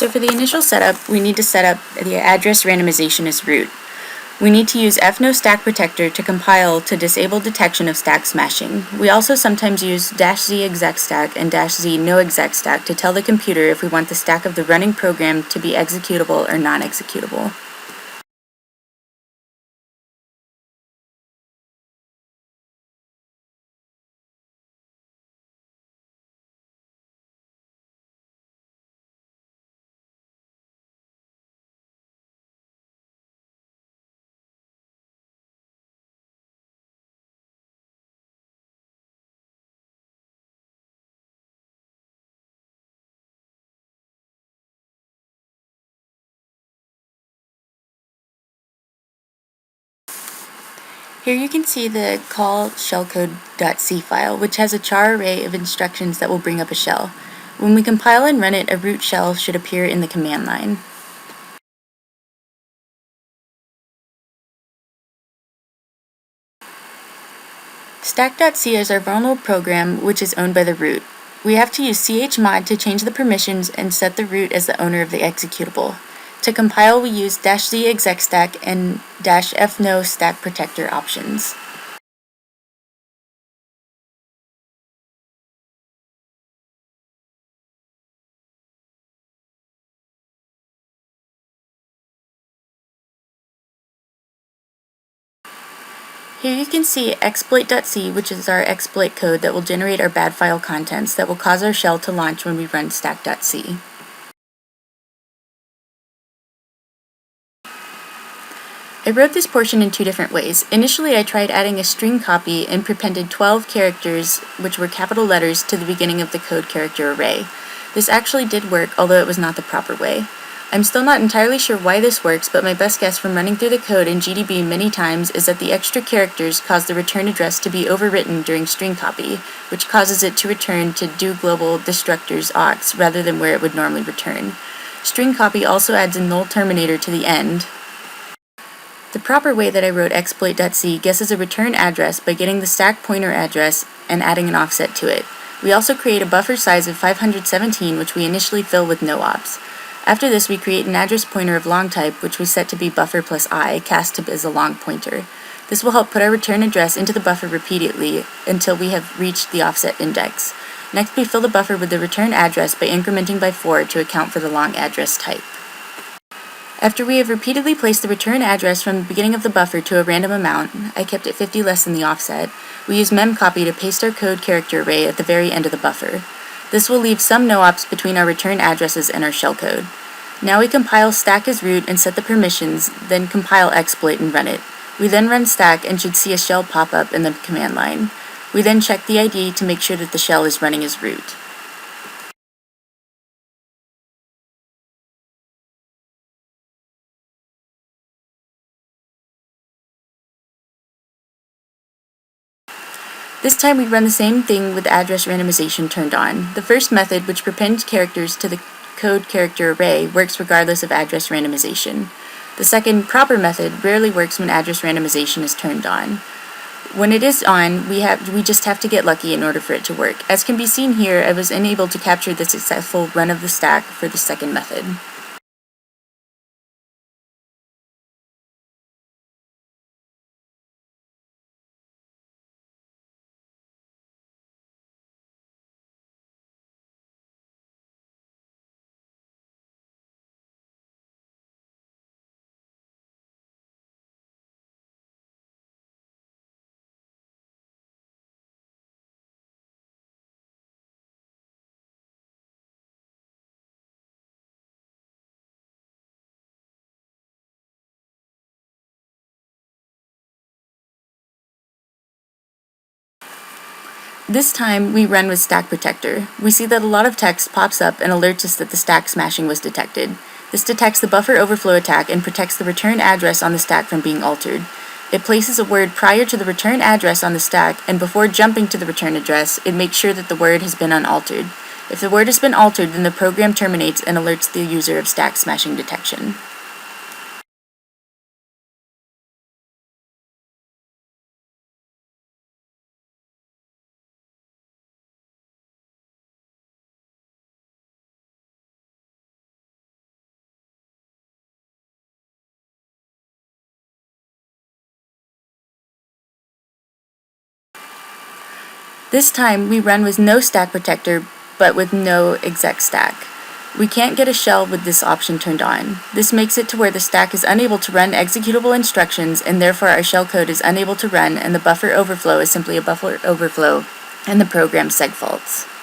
So for the initial setup, we need to set up the address randomization as root. We need to use fno stack protector to compile to disable detection of stack smashing. We also sometimes use -z exec stack and -z no exec stack to tell the computer if we want the stack of the running program to be executable or non-executable. Here you can see the call shellcode.c file, which has a char array of instructions that will bring up a shell. When we compile and run it, a root shell should appear in the command line. Stack.c is our vulnerable program, which is owned by the root. We have to use chmod to change the permissions and set the root as the owner of the executable. To compile, we use -z exec stack and -fno stack protector options. Here you can see exploit.c, which is our exploit code that will generate our bad file contents that will cause our shell to launch when we run stack.c. I wrote this portion in two different ways. Initially, I tried adding a string copy and prepended 12 characters, which were capital letters, to the beginning of the code character array. This actually did work, although it was not the proper way. I'm still not entirely sure why this works, but my best guess from running through the code in GDB many times is that the extra characters cause the return address to be overwritten during string copy, which causes it to return to do global destructors aux rather than where it would normally return. String copy also adds a null terminator to the end. The proper way that I wrote exploit.c guesses a return address by getting the stack pointer address and adding an offset to it. We also create a buffer size of 517, which we initially fill with no ops. After this, we create an address pointer of long type, which we set to be buffer plus I, cast as a long pointer. This will help put our return address into the buffer repeatedly until we have reached the offset index. Next, we fill the buffer with the return address by incrementing by 4 to account for the long address type. After we have repeatedly placed the return address from the beginning of the buffer to a random amount, I kept it 50 less than the offset, we use memcopy to paste our code character array at the very end of the buffer. This will leave some no-ops between our return addresses and our shellcode. Now we compile stack as root and set the permissions, then compile exploit and run it. We then run stack and should see a shell pop up in the command line. We then check the ID to make sure that the shell is running as root. This time we run the same thing with address randomization turned on. The first method, which prepends characters to the code character array, works regardless of address randomization. The second, proper method, rarely works when address randomization is turned on. When it is on, we just have to get lucky in order for it to work. As can be seen here, I was unable to capture the successful run of the stack for the second method. This time, we run with stack protector. We see that a lot of text pops up and alerts us that the stack smashing was detected. This detects the buffer overflow attack and protects the return address on the stack from being altered. It places a word prior to the return address on the stack, and before jumping to the return address, it makes sure that the word has been unaltered. If the word has been altered, then the program terminates and alerts the user of stack smashing detection. This time, we run with no stack protector, but with no exec stack. We can't get a shell with this option turned on. This makes it to where the stack is unable to run executable instructions, and therefore our shell code is unable to run, and the buffer overflow is simply a buffer overflow, and the program segfaults.